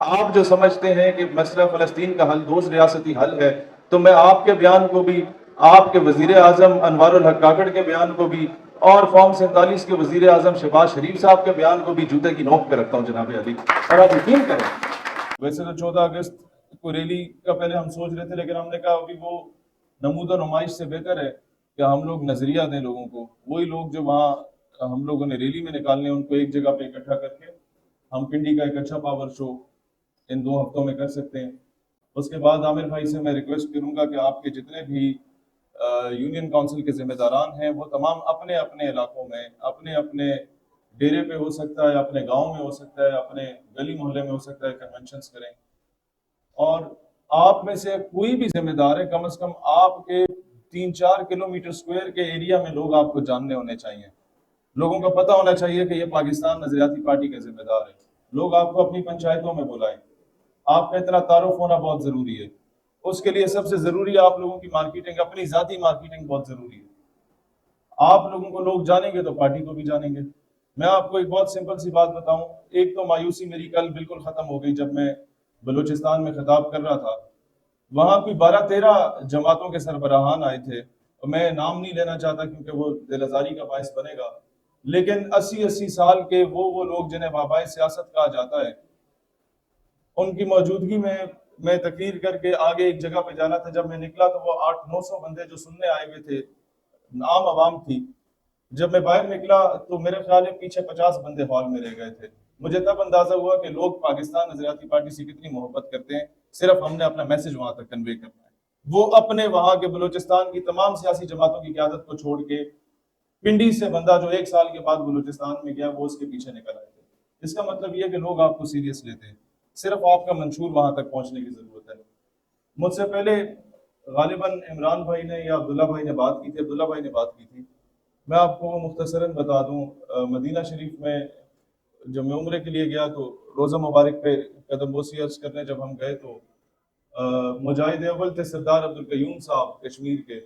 آپ جو سمجھتے ہیں کہ مسئلہ فلسطین کا حل 2 ریاستی حل ہے، تو میں آپ کے بیان کو بھی، آپ کے وزیر اعظم انوار الحق کاکڑ کے بیان کو بھی، اور فارم 47 کے وزیر اعظم شہباز شریف صاحب کے بیان کو بھی جوتے کی نوک پہ رکھتا ہوں جناب علی، اور آپ یقین کریں۔ ویسے تو 14 اگست کو ریلی کا پہلے ہم سوچ رہے تھے، لیکن ہم نے کہا ابھی وہ نمود و نمائش سے بہتر ہے کہ ہم لوگ نظریہ دیں لوگوں کو، وہی لوگ جو وہاں ہم لوگوں نے ریلی میں نکالنے ان کو ایک جگہ پہ اکٹھا کر کے ہم پنڈی کا ایک اچھا پاور شو ان 2 ہفتوں میں کر سکتے ہیں۔ اس کے بعد عامر بھائی سے میں ریکویسٹ کروں گا کہ آپ کے جتنے بھی یونین کونسل کے ذمہ داران ہیں وہ تمام اپنے اپنے علاقوں میں، اپنے اپنے ڈیرے پہ ہو سکتا ہے، اپنے گاؤں میں ہو سکتا ہے، اپنے گلی محلے میں ہو سکتا ہے، کنونشنز کریں۔ اور آپ میں سے کوئی بھی ذمہ دار ہے، کم از کم آپ کے 3-4 کلومیٹر اسکوائر کے ایریا میں لوگ آپ کو جاننے ہونے چاہیے، لوگوں کو پتہ ہونا چاہیے کہ یہ پاکستان نظریاتی پارٹی کا ذمہ دار ہے۔ لوگ آپ کو اپنی پنچایتوں میں بلائیں، آپ کا اتنا تعارف ہونا بہت ضروری ہے۔ اس کے لیے سب سے ضروری ہے آپ لوگوں کی مارکیٹنگ، اپنی ذاتی مارکیٹنگ بہت ضروری ہے۔ آپ لوگوں کو لوگ جانیں گے تو پارٹی کو بھی جانیں گے۔ میں آپ کو ایک بہت سمپل سی بات بتاؤں، ایک تو مایوسی میری کل بالکل ختم ہو گئی جب میں بلوچستان میں خطاب کر رہا تھا، وہاں کوئی 12-13 جماعتوں کے سربراہان آئے تھے، میں نام نہیں لینا چاہتا کیونکہ وہ دل آزاری کا باعث بنے گا، لیکن 80 سال کے وہ لوگ جنہیں بابائے سیاست کہا جاتا ہے، ان کی موجودگی میں تقریر کر کے آگے ایک جگہ پہ جانا تھا۔ جب میں نکلا تو وہ 800-900 بندے جو سننے آئے ہوئے تھے، عام عوام تھی۔ جب میں باہر نکلا تو میرے خیال ہے پیچھے 50 بندے ہال میں رہ گئے تھے۔ مجھے تب اندازہ ہوا کہ لوگ پاکستان نظریاتی پارٹی سے کتنی محبت کرتے ہیں، صرف ہم نے اپنا میسج وہاں تک کنوے کرنا ہے۔ وہ اپنے وہاں کے بلوچستان کی تمام سیاسی جماعتوں کی قیادت کو چھوڑ کے پنڈی سے بندہ جو 1 سال کے بعد بلوچستان میں گیا وہ اس کے پیچھے نکل آئے تھے۔ اس کا مطلب یہ کہ لوگ آپ کو سیریس لیتے ہیں، صرف آپ کا منشور وہاں تک پہنچنے کی ضرورت ہے۔ مجھ سے پہلے غالباً عمران بھائی نے یا عبداللہ بھائی نے بات کی تھی، عبداللہ بھائی نے بات کی تھی، میں آپ کو مختصراً بتا دوں۔ مدینہ شریف میں جب میں عمرے کے لیے گیا تو روزہ مبارک پہ قدم بوسی عرض کرنے جب ہم گئے تو مجاہد اول تھے سردار عبدالقیوم صاحب کشمیر کے،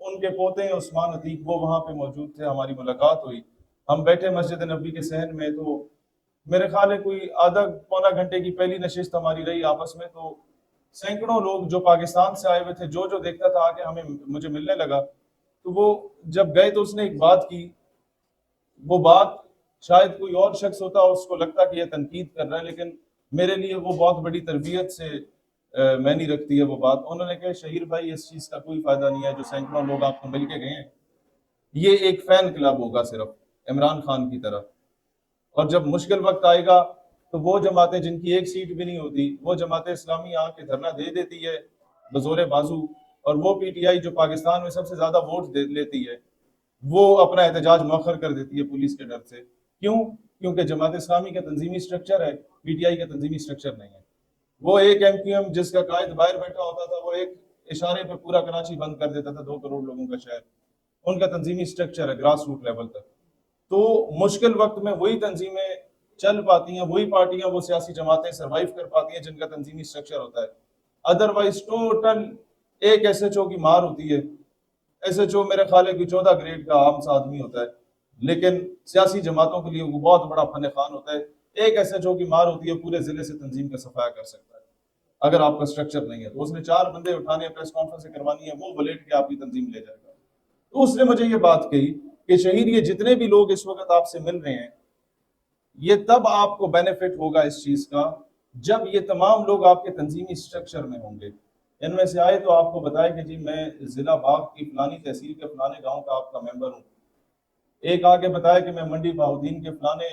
ان کے پوتے ہیں عثمان عتیق، وہ وہاں پہ موجود تھے، ہماری ملاقات ہوئی۔ ہم بیٹھے مسجد نبی کے صحن میں، تو میرے خیال ہے کوئی آدھا پونا گھنٹے کی پہلی نشست ہماری رہی آپس میں، تو سینکڑوں لوگ جو پاکستان سے آئے ہوئے تھے، جو دیکھتا تھا آگے مجھے ملنے لگا۔ تو وہ جب گئے تو اس نے ایک بات کی، وہ بات شاید کوئی اور شخص ہوتا اس کو لگتا کہ یہ تنقید کر رہا ہے، لیکن میرے لیے وہ بہت بڑی تربیت سے میں نہیں رکھتی ہے وہ بات۔ انہوں نے کہا شہیر بھائی اس چیز کا کوئی فائدہ نہیں ہے جو سینکڑوں لوگ آپ کو مل کے گئے ہیں، یہ ایک فین کلب ہوگا صرف عمران خان کی طرح، اور جب مشکل وقت آئے گا تو وہ جماعتیں جن کی ایک سیٹ بھی نہیں ہوتی، وہ جماعت اسلامی آ کے دھرنا دے دیتی ہے بزور بازو، اور وہ پی ٹی آئی جو پاکستان میں سب سے زیادہ ووٹ لیتی ہے وہ اپنا احتجاج مؤخر کر دیتی ہے پولیس کے ڈر سے۔ کیوں؟ کیونکہ جماعت اسلامی کا تنظیمی سٹرکچر ہے، پی ٹی آئی کا تنظیمی سٹرکچر نہیں ہے۔ وہ ایک ایم کیو ایم جس کا قائد باہر بیٹھا ہوتا تھا، وہ ایک اشارے پہ پورا کراچی بند کر دیتا تھا، 2 کروڑ لوگوں کا شہر۔ ان کا تنظیمی سٹرکچر ہے گراس روٹ لیول تک۔ تو مشکل وقت میں وہی تنظیمیں چل پاتی ہیں، وہی پارٹیاں، وہ سیاسی جماعتیں سروائیو کر پاتی ہیں جن کا تنظیمی سٹرکچر ہوتا ہے۔ ادروائز ٹوٹل ایک ایس ایچ او کی مار ہوتی ہے۔ ایس ایچ او میرے خیال ہے کہ 14 گریڈ کا عام سا آدمی ہوتا ہے، لیکن سیاسی جماعتوں کے لیے وہ بہت بڑا فن خوان ہوتا ہے۔ ایک ایس ایچ او کی مار ہوتی ہے، پورے ضلع سے تنظیم کا صفایا کر سکتا ہے اگر آپ کا سٹرکچر نہیں ہے۔ تو اس نے 4 بندے اٹھانے ہیں، پریس کانفرنس کروانی ہے، وہ بلیٹ کے آپ کی تنظیم لے جائے گا۔ تو اس نے مجھے یہ بات کہی کہ شہید یہ جتنے بھی لوگ اس وقت آپ سے مل رہے ہیں، یہ تب آپ کو بینیفٹ ہوگا اس چیز کا جب یہ تمام لوگ آپ کے تنظیمی سٹرکچر میں ہوں گے۔ ان میں سے آئے تو آپ کو بتائے کہ جی میں ضلع باغ کی فلانی تحصیل کے فلانے گاؤں کا آپ کا ممبر ہوں، ایک آگے بتایا کہ میں منڈی بہاؤدین کے فلانے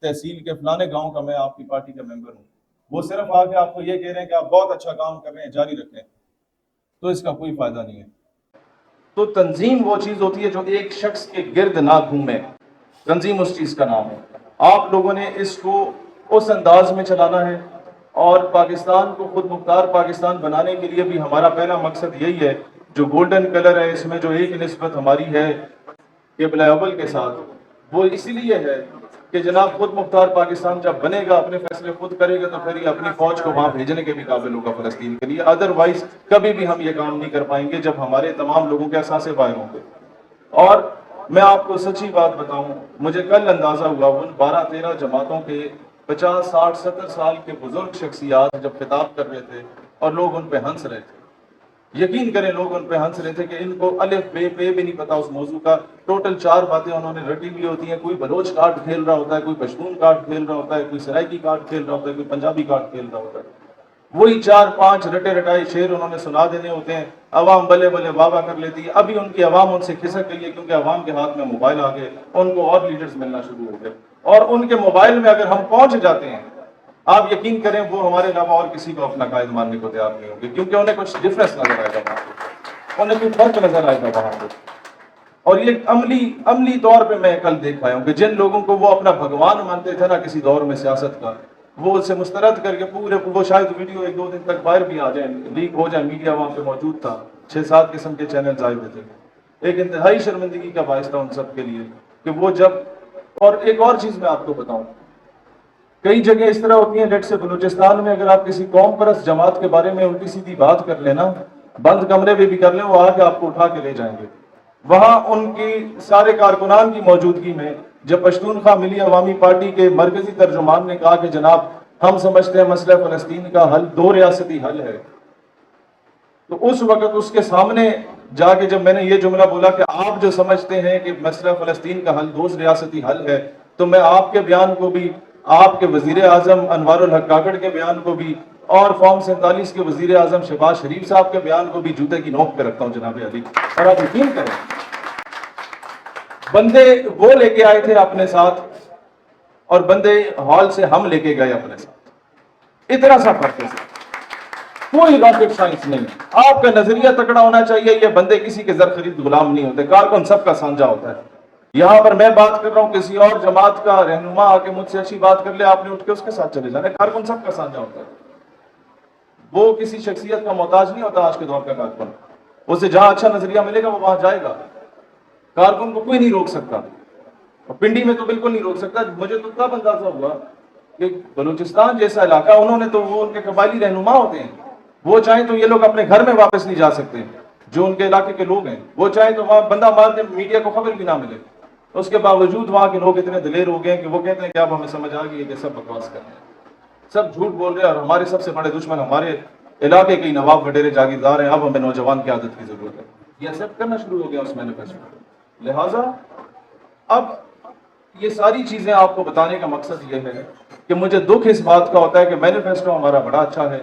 تحصیل کے فلانے گاؤں کا میں آپ کی پارٹی کا ممبر ہوں۔ وہ صرف آگے آپ کو یہ کہہ رہے ہیں کہ آپ بہت اچھا کام کر رہے ہیں، جاری رکھیں، تو اس کا کوئی فائدہ نہیں ہے۔ تو تنظیم وہ چیز ہوتی ہے جو ایک شخص کے گرد نہ گھومے، تنظیم اس چیز کا نام ہے۔ آپ لوگوں نے اس کو اس انداز میں چلانا ہے، اور پاکستان کو خود مختار پاکستان بنانے کے لیے بھی ہمارا پہلا مقصد یہی ہے۔ جو گولڈن کلر ہے اس میں جو ایک نسبت ہماری ہے قبلہ اول کے ساتھ، وہ اسی لیے ہے کہ جناب خود مختار پاکستان جب بنے گا، اپنے فیصلے خود کرے گا، تو پھر یہ اپنی فوج کو وہاں بھیجنے کے بھی قابل ہوگا فلسطین کے لیے۔ ادروائز کبھی بھی ہم یہ کام نہیں کر پائیں گے جب ہمارے تمام لوگوں کے اثاثے باہر ہوں گے۔ اور میں آپ کو سچی بات بتاؤں، مجھے کل اندازہ ہوا ان 12-13 جماعتوں کے 50 60 70 سال کے بزرگ شخصیات جب خطاب کر رہے تھے اور لوگ ان پہ ہنس رہے تھے. یقین کریں لوگ ان پہ ہنس رہے تھے کہ ان کو الف بے پے بھی نہیں پتا اس موضوع کا. ٹوٹل 4 باتیں انہوں نے رٹی ہوئی ہوتی ہیں. کوئی بلوچ کارڈ کھیل رہا ہوتا ہے, کوئی پشتون کارڈ کھیل رہا ہوتا ہے, کوئی سرائکی کارڈ کھیل رہا ہوتا ہے, کوئی پنجابی کارڈ کھیل رہا ہوتا ہے. وہی 4 5 رٹے رٹائے شعر انہوں نے سنا دینے ہوتے ہیں. عوام بلے بلے بابا کر لیتی ہے. ابھی ان کی عوام ان سے کھسک گئی ہے کیونکہ عوام کے ہاتھ میں موبائل آ گئے, ان کو اور لیڈرز ملنا شروع ہو گئے. اور ان کے موبائل میں اگر ہم پہنچ جاتے ہیں, آپ یقین کریں وہ ہمارے علاوہ اور کسی کو اپنا قائد ماننے کو تیار نہیں ہوں گے, کیونکہ انہیں کچھ ڈفرینس نظر آئے گا وہاں پہ, انہیں کوئی فرق نظر آئے گا وہاں پہ. اور یہ عملی طور پہ میں کل دیکھ پایا ہوں کہ جن لوگوں کو وہ اپنا بھگوان مانتے تھے نا کسی دور میں سیاست کا, وہ اسے مسترد کر کے پورے وہ شاید ویڈیو 1 2 دن تک باہر بھی آ جائیں, لیک ہو جائیں, میڈیا وہاں پہ موجود تھا, 6 7 قسم کے چینلز آئے ہوئے تھے. ایک انتہائی شرمندگی کا باعث تھا ان سب کے لیے کہ وہ جب. اور ایک اور چیز میں آپ کو بتاؤں, کئی جگہ اس طرح ہوتی ہیں, لیٹ سے بلوچستان میں اگر آپ کسی قوم پرست جماعت کے بارے میں الٹی سیدھی بات کر لینا, بند کمرے میں بھی کر لیں, وہ آ کے آپ کو اٹھا کے لے جائیں گے. وہاں ان کی سارے کارکنان کی موجودگی میں جب پشتونخوا ملی عوامی پارٹی کے مرکزی ترجمان نے کہا کہ جناب ہم سمجھتے ہیں مسئلہ فلسطین کا حل 2 ریاستی حل ہے, تو اس وقت اس کے سامنے جا کے جب میں نے یہ جملہ بولا کہ آپ جو سمجھتے ہیں کہ مسئلہ فلسطین کا حل 2 ریاستی حل ہے, تو میں آپ کے بیان کو بھی, آپ کے وزیر اعظم انوار الحق کاکڑ کے بیان کو بھی, اور فارم 47 کے وزیر اعظم شہباز شریف صاحب کے بیان کو بھی جوتے کی نوک پہ رکھتا ہوں جناب علی. اور آپ یقین کریں بندے وہ لے کے آئے تھے اپنے ساتھ اور بندے ہال سے ہم لے کے گئے اپنے ساتھ. اتنا سا فرق ہے, کوئی راکٹ سائنس نہیں. آپ کا نظریہ تکڑا ہونا چاہیے. یہ بندے کسی کے زر خرید غلام نہیں ہوتے, کارکن سب کا سانجا ہوتا ہے. یہاں پر میں بات کر رہا ہوں, کسی اور جماعت کا رہنما آ کے مجھ سے اچھی بات کر لے, آپ نے اٹھ کے اس کے ساتھ چلے جانا. کارکن سب کا سانجا ہوتا ہے. وہ کسی شخصیت کا محتاج نہیں ہوتا. آج کے دور کا کارکن اسے جہاں اچھا نظریہ ملے گا وہ وہاں جائے گا. کارکن کو کوئی نہیں روک سکتا, اور پنڈی میں تو بالکل نہیں روک سکتا. مجھے تو تب اندازہ ہوا کہ بلوچستان جیسا علاقہ, انہوں نے تو وہ ان کے قبائلی رہنما ہوتے ہیں, وہ چاہیں تو یہ لوگ اپنے گھر میں واپس نہیں جا سکتے. جو ان کے علاقے کے لوگ ہیں وہ چاہیں تو وہاں بندہ مار دے, میڈیا کو خبر بھی نہ ملے. اس کے باوجود وہاں کے لوگ اتنے دلیر ہو گئے کہ وہ کہتے ہیں کہ اب ہمیں سمجھ آ گئی ہے کہ سب بکواس کر رہے ہیں, سب جھوٹ بول رہے ہیں, اور ہمارے سب سے بڑے دشمن ہمارے علاقے کے نواب وڈیرے جاگیردار ہیں. اب ہمیں نوجوان کی عادت کی ضرورت ہے. یہ ایکسیپٹ کرنا شروع ہو گیا اس مینیفیسٹو. لہٰذا اب یہ ساری چیزیں آپ کو بتانے کا مقصد یہ ہے کہ مجھے دکھ اس بات کا ہوتا ہے کہ مینیفیسٹو ہمارا بڑا اچھا ہے,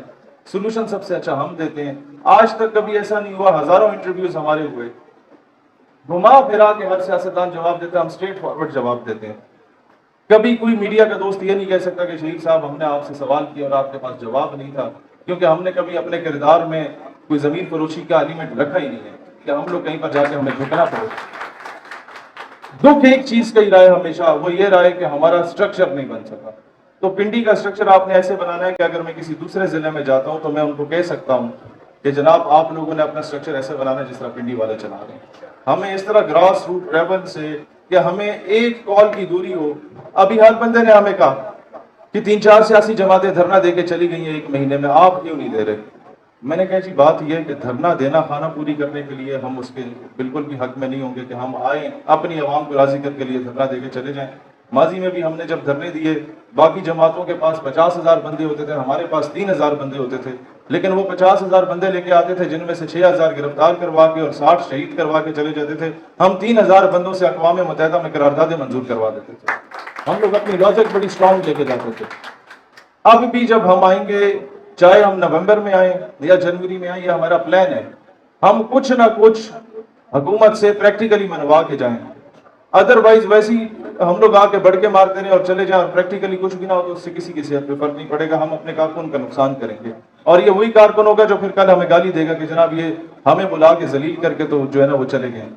سولوشن سب سے اچھا ہم دیتے ہیں. آج تک کبھی ایسا نہیں ہوا, ہزاروں انٹرویوز ہمارے ہوئے, گھما پھرا کے ہر سیاستدان جواب دیتا ہے, ہم اسٹریٹ فارورڈ جواب دیتے ہیں. کبھی کوئی میڈیا کا دوست یہ نہیں کہہ سکتا کہ شہید صاحب ہم نے آپ سے سوال کیا اور آپ کے پاس جواب نہیں تھا, کیونکہ ہم نے کبھی اپنے کردار میں کوئی زمین فروشی کا ایلیمنٹ رکھا ہی نہیں ہے کہ ہم لوگ کہیں پر جا کے ہمیں جھکنا پڑے. دکھ ایک چیز کا ہی رہا ہے ہمیشہ, وہ یہ رہا ہے کہ ہمارا سٹرکچر نہیں بن سکا. تو پنڈی کا سٹرکچر آپ نے ایسے بنانا ہے کہ اگر میں کسی دوسرے ضلع میں جاتا ہوں تو میں ان کو کہہ سکتا ہوں کہ جناب آپ لوگوں نے اپنا سٹرکچر ایسے بنانا ہے جس طرح پنڈی والے چلا رہے ہیں. ہمیں اس طرح گراس روٹ لیول سے کہ ہمیں ایک کال کی دوری ہو. ابھی ہر بندے نے ہمیں کہا کہ 3 4 سیاسی جماعتیں دھرنا دے کے چلی گئی ہیں 1 مہینے میں, آپ کیوں نہیں دے رہے؟ میں نے کہا جی بات یہ ہے کہ دھرنا دینا خانہ پوری کرنے کے لیے ہم اس کے بالکل بھی حق میں نہیں ہوں گے کہ ہم آئیں اپنی عوام کو راضی کرنے کے لیے دھرنا دے کے چلے جائیں. ماضی میں بھی ہم نے جب دھرنے دیے, باقی جماعتوں کے پاس 50,000 بندے ہوتے تھے, ہمارے پاس 3,000 بندے ہوتے تھے, لیکن وہ 50,000 بندے لے کے آتے تھے جن میں سے 6,000 گرفتار کروا کے اور 60 شہید کروا کے چلے جاتے تھے. ہم 3,000 بندوں سے اقوام متحدہ میں قراردادیں منظور کروا دیتے تھے. ہم لوگ اپنی لاجک بڑی اسٹرانگ لے کے جاتے تھے. اب بھی جب ہم آئیں گے, چاہے ہم نومبر میں آئیں یا جنوری میں آئیں, یہ ہمارا پلان ہے, ہم کچھ نہ کچھ حکومت سے پریکٹیکلی منوا کے جائیں. ادروائز ویسی ہم لوگ آ کے بڑھ کے مارتے رہے اور چلے جائیں اور پریکٹیکلی کچھ بھی نہ ہو تو اس سے کسی کی صحت پہ فرق نہیں پڑے گا. ہم اپنے کارکن کا نقصان کریں گے, اور یہ وہی کارکن ہوگا جو پھر کل ہمیں گالی دے گا کہ جناب یہ ہمیں بلا کے ذلیل کر کے تو جو ہے نا وہ چلے گئے.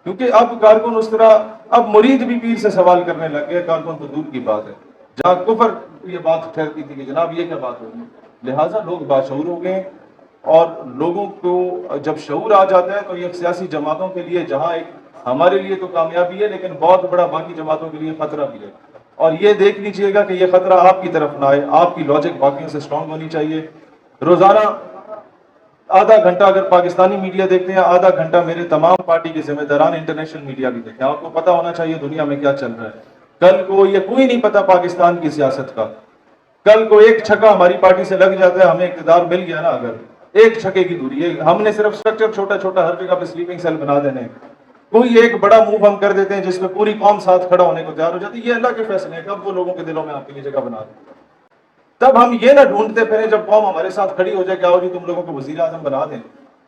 کیونکہ اب کارکن اس طرح, اب مرید بھی پیر سے سوال کرنے لگ گئے, کارکن تو دور کی بات ہے. جہاں کفر یہ بات ٹھہرتی تھی کہ جناب یہ کیا بات ہوگی. لہٰذا لوگ باشعور ہو گئے, اور لوگوں کو جب شعور آ جاتا ہے تو یہ سیاسی جماعتوں کے لیے, جہاں ایک ہمارے لیے تو کامیابی ہے لیکن بہت بڑا باقی جماعتوں کے لیے خطرہ بھی ہے. اور یہ دیکھ لیجیے گا کہ یہ خطرہ آپ کی طرف نہ آئے. آپ کی لاجک باقیوں سے اسٹرانگ ہونی چاہیے. روزانہ آدھا گھنٹہ اگر پاکستانی میڈیا دیکھتے ہیں, آدھا گھنٹہ میرے تمام پارٹی کے ذمہ داران انٹرنیشنل میڈیا بھی دیکھتے ہیں. آپ کو پتا ہونا چاہیے دنیا میں کیا چل رہا ہے. کل کو یہ کوئی نہیں پتا پاکستان کی سیاست کا, کل کو ایک چھکا ہماری پارٹی سے لگ جاتا ہے, ہمیں اقتدار مل گیا نا, اگر ایک چھکے کی دوری ہے, ہم نے صرف سٹرکچر چھوٹا چھوٹا ہر جگہ پہ سلیپنگ سیل بنا دینے ہیں, کوئی ایک بڑا موو ہم کر دیتے ہیں جس میں پوری قوم ساتھ کھڑا ہونے کو تیار ہو جاتی ہے, یہ اللہ کے فیصلے ہیں, کب وہ لوگوں کے دلوں میں آپ کے لیے جگہ بنا دیں. تب ہم یہ نہ ڈھونڈتے پھریں جب قوم ہمارے ساتھ کھڑی ہو جائے کہ آؤ جی تم لوگوں کو وزیر اعظم بنا دیں,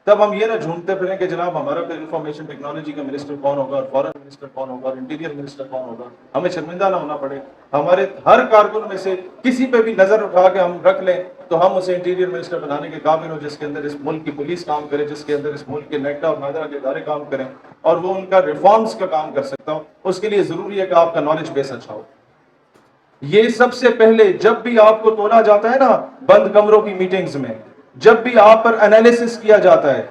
تب ہم یہ نہ ڈھونڈتے پھریں کہ جناب ہمارا پھر انفارمیشن ٹیکنالوجی کا منسٹر کون ہوگا, اور فارن منسٹر کون ہوگا, اور انٹیریئر منسٹر کون ہوگا. ہمیں شرمندہ نہ ہونا پڑے, ہمارے ہر کارکن میں سے کسی پہ بھی نظر اٹھا کے ہم رکھ لیں تو ہم اسے انٹیریئر منسٹر بنانے کے قابل ہو, جس کے اندر اس ملک کی پولیس کام کرے, جس کے اندر اس ملک کے نیٹا اور نادرا کے ادارے کام کریں, اور وہ ان کا ریفارمز کا کام کر سکتا ہو. اس کے لیے ضروری ہے کہ آپ کا نالج بیس اچھا ہو. یہ سب سے پہلے جب بھی آپ کو تولا جاتا ہے نا بند کمروں کی میٹنگز میں, جب بھی آپ پر انالیسس کیا جاتا ہے,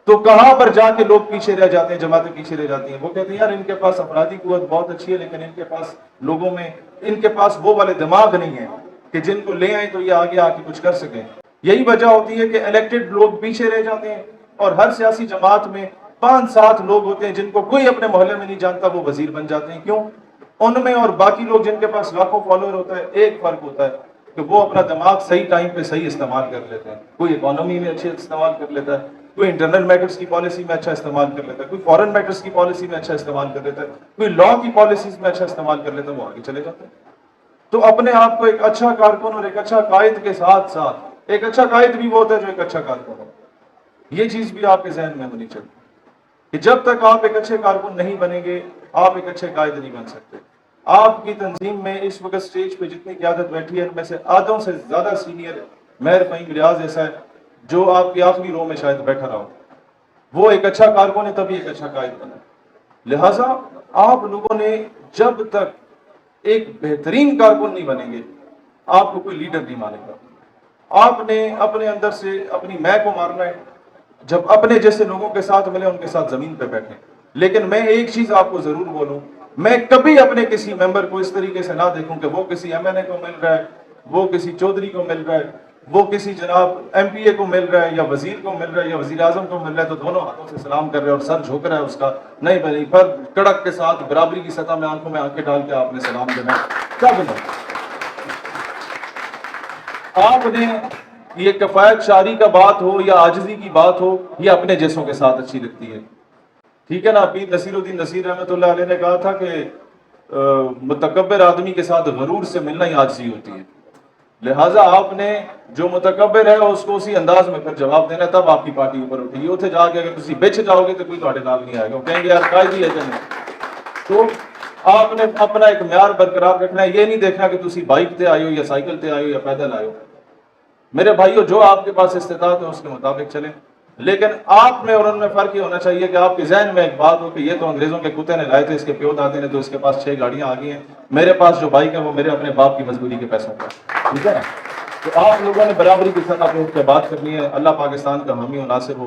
تو کہاں پر جا کے لوگ پیچھے رہ جاتے ہیں, جماعتیں پیچھے رہ جاتی ہیں. وہ کہتے ہیں یار ان کے پاس افرادی قوت بہت اچھی ہے, لیکن ان کے پاس لوگوں میں ان کے پاس وہ والے دماغ نہیں ہے کہ جن کو لے آئیں تو یہ آگے آ کے کچھ کر سکیں. یہی وجہ ہوتی ہے کہ الیکٹڈ لوگ پیچھے رہ جاتے ہیں, اور ہر سیاسی جماعت میں 5-7 لوگ ہوتے ہیں جن کو کوئی اپنے محلے میں نہیں جانتا, وہ وزیر بن جاتے ہیں. کیوں؟ ان میں اور باقی لوگ جن کے پاس لاکھوں فالوور ہوتا ہے, ایک فرق ہوتا ہے کہ وہ اپنا دماغ صحیح ٹائم پہ صحیح استعمال کر لیتے ہیں. کوئی اکانومی میں اچھے استعمال کر لیتا ہے, کوئی انٹرنل میٹرز کی پالیسی میں اچھا استعمال کر لیتا ہے, کوئی فورن میٹرز کی پالیسی میں اچھا استعمال کر لیتا ہے, کوئی لا کی پالیسیز میں اچھا استعمال کر لیتا ہے, وہ آگے چلے جاتے ہیں. تو اپنے آپ کو ایک اچھا کارکن اور ایک اچھا قائد کے ساتھ ساتھ ایک اچھا قائد بھی وہ ہوتا ہے جو ایک اچھا کارکن ہو. یہ چیز بھی آپ کے ذہن میں ہونی چاہیے کہ جب تک آپ ایک اچھے کارکن نہیں بنیں گے, آپ ایک اچھے قائد نہیں بن سکتے. آپ کی تنظیم میں اس وقت سٹیج پہ جتنی قیادت بیٹھی ہے, ان میں سے آدھوں سے زیادہ سینئر مہر فہیم ریاض ایسا ہے جو آپ کی آخری رو میں شاید بیٹھا رہا ہو. وہ ایک اچھا کارکن ہے, تبھی ایک اچھا قائد بنا. لہٰذا آپ لوگوں نے جب تک ایک بہترین کارکن نہیں بنیں گے, آپ کو کوئی لیڈر نہیں مانے گا. آپ نے اپنے اندر سے اپنی میں کو مارنا ہے. جب اپنے جیسے لوگوں کے ساتھ ملے, ان کے ساتھ زمین پہ بیٹھیں. لیکن میں ایک چیز آپ کو ضرور بولوں, میں کبھی اپنے کسی ممبر کو اس طریقے سے نہ دیکھوں کہ وہ کسی ایم این اے کو مل رہا ہے, وہ کسی چودھری کو مل رہا ہے, وہ کسی جناب ایم پی اے کو مل رہا ہے, یا وزیر کو مل رہا ہے, یا وزیر اعظم کو مل رہا ہے, تو دونوں ہاتھوں سے سلام کر رہے ہیں اور سر جھک رہا ہے اس کا. نہیں بھائی, پر کڑک کے ساتھ برابری کی سطح میں آنکھوں میں آنکھیں ڈال کے آپ نے سلام دینا ہے. آپ نے یہ کفایت شعری کا بات ہو یا عاجزی کی بات ہو, یہ اپنے جیسوں کے ساتھ اچھی لگتی ہے. ٹھیک ہے نا. پیر نصیر الدین نصیر رحمۃ اللہ علیہ نے کہا تھا کہ متکبر آدمی کے ساتھ غرور سے ملنا ہی عاجزی ہوتی ہے. لہٰذا آپ نے جو متکبر ہے اس کو اسی انداز میں پھر جواب دینا, تب آپ کی پارٹی اوپر اٹھے گی. اتنے جا کے اگر تسی بچ جاؤ گے تو کوئی تہاڈے نال نہیں آئے گا, وہ کہیں گے یار قائد ہی ہے جن. تو آپ نے اپنا ایک معیار برقرار رکھنا ہے. یہ نہیں دیکھنا کہ تسی بائک تے آئے ہو یا سائیکل تے آئے ہو یا پیدل آئے ہو. میرے بھائیو, جو آپ کے پاس استطاعت ہے اس کے مطابق چلیں, لیکن آپ میں اور ان میں فرق یہ ہونا چاہیے کہ آپ کے ذہن میں ایک بات ہو کہ یہ تو انگریزوں کے کتے نے لائے تھے, اس کے پیو دادے نے, تو اس کے پاس 6 گاڑیاں آ گئی ہیں. میرے پاس جو بائک ہے وہ میرے اپنے باپ کی مزدوری کے پیسوں کا. ٹھیک ہے نا. تو آپ لوگوں نے برابری کی سطح پہ اٹھ کے بات کرنی ہے. اللہ پاکستان کا حامی و ناصر ہو.